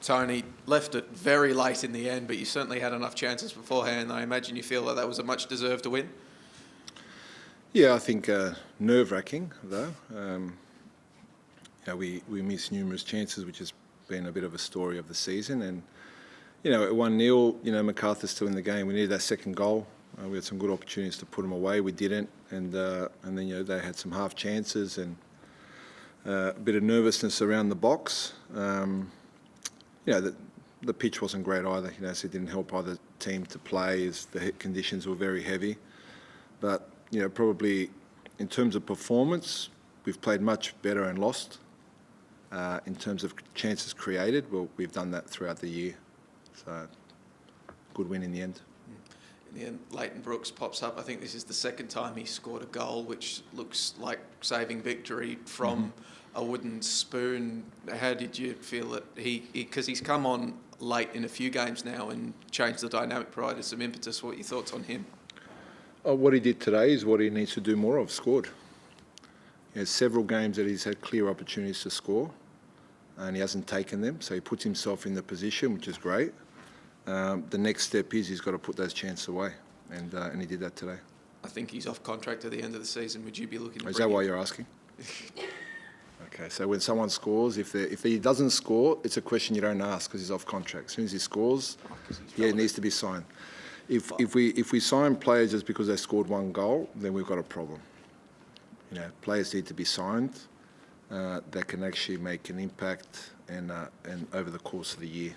Tony. Left it very late in the end, but you certainly had enough chances beforehand. I imagine you feel that was a much deserved win. Yeah, I think nerve-wracking though. We missed numerous chances, which has been a bit of a story of the season. And at 1-0, Macarthur's still in the game. We needed that second goal. We had some good opportunities to put them away. We didn't, and then they had some half chances and a bit of nervousness around the box. The pitch wasn't great either. So it didn't help either team to play as the conditions were very heavy. But probably in terms of performance, we've played much better and lost. In terms of chances created, well, we've done that throughout the year. So, good win in the end. In the end, Leighton Brooks pops up. I think this is the second time he scored a goal, which looks like saving victory from a wooden spoon. How did you feel that because he's come on late in a few games now and changed the dynamic, provided some impetus? What are your thoughts on him? What he did today is what he needs to do more of, scored. He has several games that he's had clear opportunities to score, and he hasn't taken them, so he puts himself in the position, which is great. The next step is he's got to put those chances away, and he did that today. I think he's off contract at the end of the season. Would you be looking to Is that why you're asking? Okay, so when someone scores, if he doesn't score, it's a question you don't ask because he's off contract. As soon as he scores, it needs to be signed. If we sign players just because they scored one goal, then we've got a problem. Players need to be signed that can actually make an impact and over the course of the year.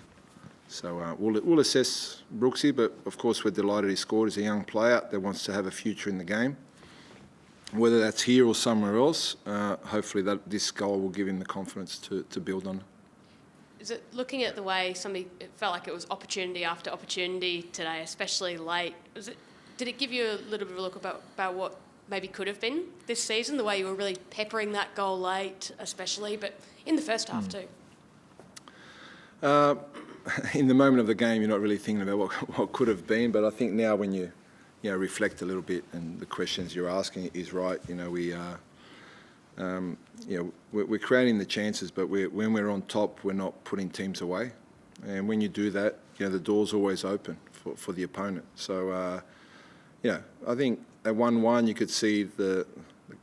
So we'll assess Brooksy, but of course we're delighted he scored. He's a young player that wants to have a future in the game. Whether that's here or somewhere else, hopefully this goal will give him the confidence to build on. Is it looking at the way it felt like it was opportunity after opportunity today, especially late? Did it give you a little bit of a look about what maybe could have been this season, the way you were really peppering that goal late, especially, but in the first half too? In the moment of the game, you're not really thinking about what could have been, but I think now when you reflect a little bit and the questions you're asking is right. We're creating the chances, but when we're on top, we're not putting teams away. And when you do that, the door's always open for the opponent. So, I think at 1-1, you could see the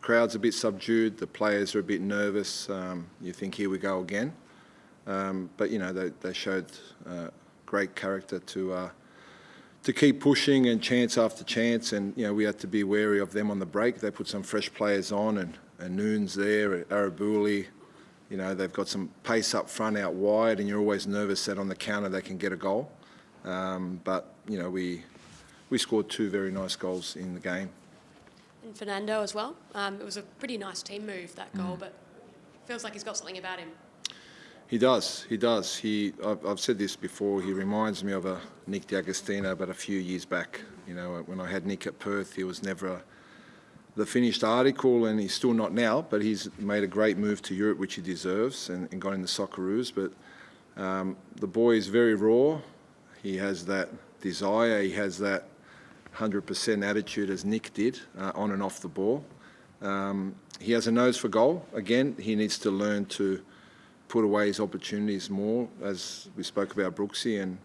crowd's a bit subdued, the players are a bit nervous. You think, here we go again. But they showed great character to keep pushing and chance after chance, and we had to be wary of them on the break. They put some fresh players on, and Noon's there, Arabuli. They've got some pace up front, out wide, and you're always nervous that on the counter they can get a goal. But we scored two very nice goals in the game. And Fernando as well. It was a pretty nice team move, that goal, but feels like he's got something about him. He does. I've said this before, he reminds me of a Nick D'Agostino, but a few years back. When I had Nick at Perth, he was never the finished article, and he's still not now, but he's made a great move to Europe, which he deserves, and got in the Socceroos. But the boy is very raw. He has that desire. He has that 100% attitude as Nick did, on and off the ball. He has a nose for goal. Again, he needs to learn to put away his opportunities more, as we spoke about Brooksy, and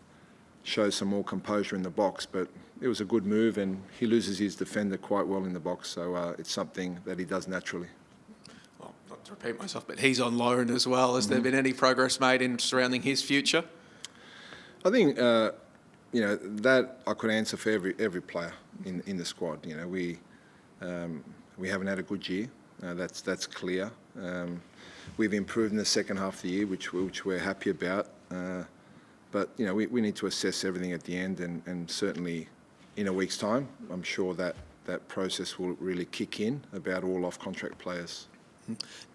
show some more composure in the box. But it was a good move, and he loses his defender quite well in the box, so it's something that he does naturally. Well, not to repeat myself, but he's on loan as well. Has there been any progress made in surrounding his future? I think that I could answer for every player in the squad. We haven't had a good year. That's clear. We've improved in the second half of the year, which we're happy about. But we need to assess everything at the end, and certainly in a week's time, I'm sure that process will really kick in about all off-contract players.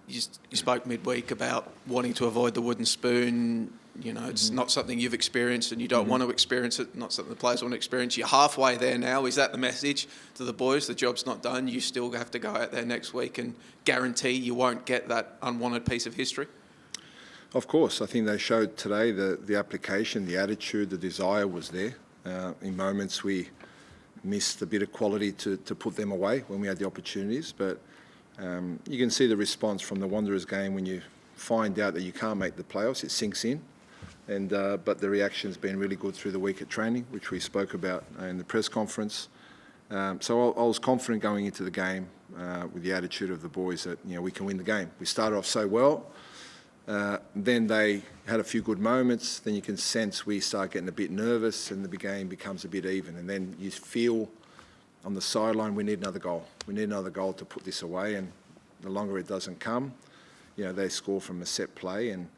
You spoke midweek about wanting to avoid the wooden spoon. It's not something you've experienced, and you don't want to experience it. Not something the players want to experience. You're halfway there now. Is that the message to the boys? The job's not done. You still have to go out there next week and guarantee you won't get that unwanted piece of history. Of course, I think they showed today the application, the attitude, the desire was there. In moments we missed a bit of quality to put them away when we had the opportunities, but you can see the response from the Wanderers game when you find out that you can't make the playoffs. It sinks in, And but the reaction's been really good through the week at training, which we spoke about in the press conference. So I was confident going into the game with the attitude of the boys that we can win the game. We started off so well. Then they had a few good moments. Then you can sense we start getting a bit nervous, and the game becomes a bit even. And then you feel on the sideline we need another goal. We need another goal to put this away. And the longer it doesn't come, they score from a set play. And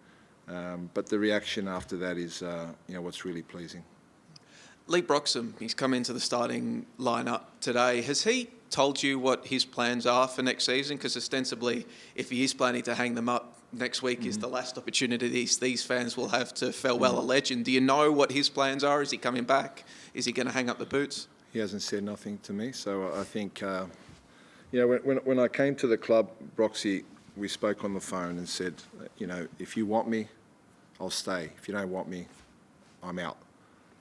but the reaction after that is what's really pleasing. Lee Broxham, he's come into the starting lineup today. Has he told you what his plans are for next season? Because ostensibly, if he is planning to hang them up, next week is the last opportunity these fans will have to farewell a legend. Do you know what his plans are? Is he coming back? Is he going to hang up the boots? He hasn't said nothing to me. So I think, when I came to the club, Broxy, we spoke on the phone and said, if you want me, I'll stay. If you don't want me, I'm out.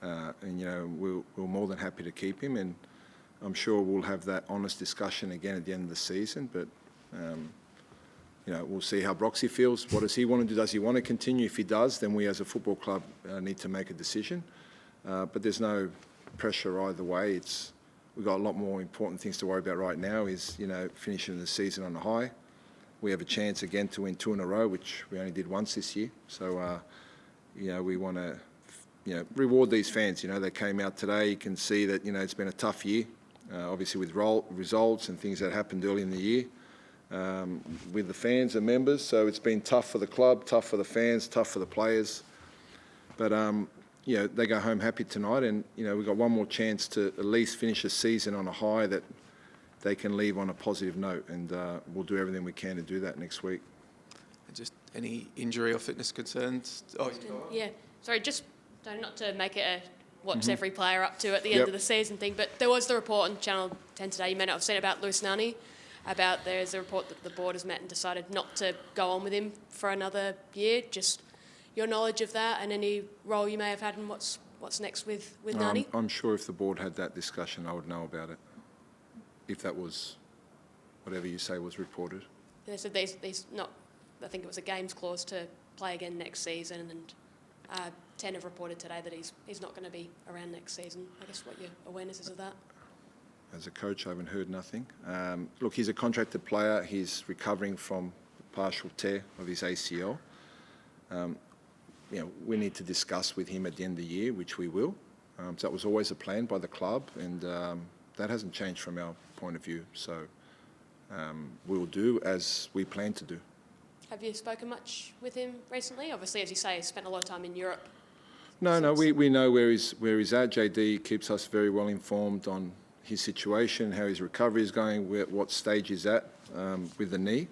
We're more than happy to keep him, and I'm sure we'll have that honest discussion again at the end of the season. But we'll see how Broxy feels. What does he want to do? Does he want to continue? If he does, then we as a football club need to make a decision. But there's no pressure either way. We've got a lot more important things to worry about right now. Is finishing the season on a high. We have a chance again to win 2 in a row, which we only did once this year. So we want to reward these fans. They came out today. You can see that it's been a tough year, obviously with results and things that happened early in the year with the fans and members. So it's been tough for the club, tough for the fans, tough for the players. But they go home happy tonight, and we've got one more chance to at least finish the season on a high that they can leave on a positive note, and we'll do everything we can to do that next week. And just any injury or fitness concerns? Yeah, sorry, just not to make it a what's every player up to at the end of the season thing, but there was the report on Channel 10 today, you may not have seen, about Lewis Nani, about there's a report that the board has met and decided not to go on with him for another year. Just your knowledge of that and any role you may have had in what's next with Nani? I'm sure if the board had that discussion, I would know about it, if that was whatever you say was reported. They said there's not, I think it was a games clause to play again next season, and 10 have reported today that he's not going to be around next season. I guess what your awareness is of that? As a coach, I haven't heard nothing. Look, he's a contracted player. He's recovering from a partial tear of his ACL. We need to discuss with him at the end of the year, which we will. So that was always a plan by the club, and that hasn't changed from our point of view. So we'll do as we plan to do. Have you spoken much with him recently? Obviously, as you say, he's spent a lot of time in Europe. No, we know where he's at. JD keeps us very well informed on his situation, how his recovery is going, what stage he's at with the knee.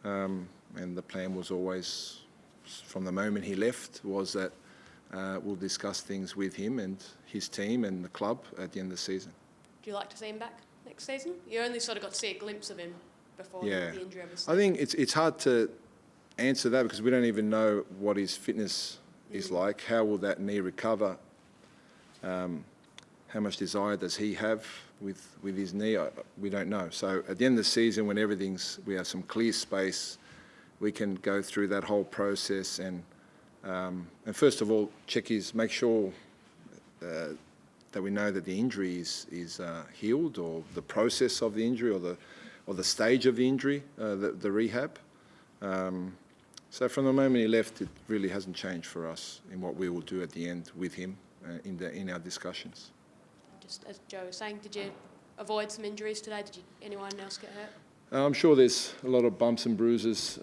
And the plan was always, from the moment he left, was that we'll discuss things with him and his team and the club at the end of the season. Do you like to see him back next season? You only sort of got to see a glimpse of him before the injury, obviously. I think it's hard to answer that because we don't even know what his fitness is like. How will that knee recover? How much desire does he have with his knee? We don't know. So at the end of the season, when we have some clear space, we can go through that whole process and first of all make sure that we know that the injury is healed, or the process of the injury, or the stage of the injury, the rehab. So from the moment he left, it really hasn't changed for us in what we will do at the end with him in our discussions. Just as Joe was saying, did you avoid some injuries today? Did anyone else get hurt? I'm sure there's a lot of bumps and bruises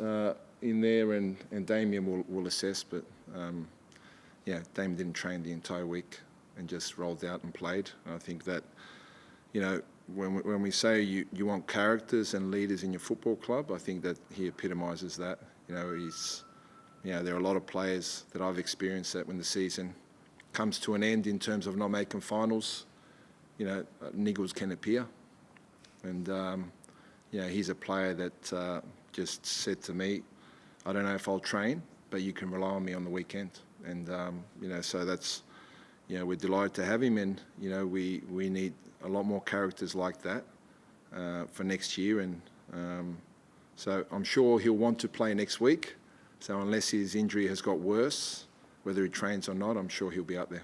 in there, and Damien will assess. But Damien didn't train the entire week and just rolled out and played. I think that when we say you want characters and leaders in your football club, I think that he epitomises that. There are a lot of players that I've experienced that when the season comes to an end in terms of not making finals, niggles can appear. And, he's a player that just said to me, I don't know if I'll train, but you can rely on me on the weekend. And, so that's, we're delighted to have him, and, we need a lot more characters like that for next year. And so I'm sure he'll want to play next week. So unless his injury has got worse, whether he trains or not, I'm sure he'll be up there.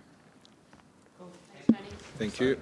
Cool. Thanks, Tony. Thank you.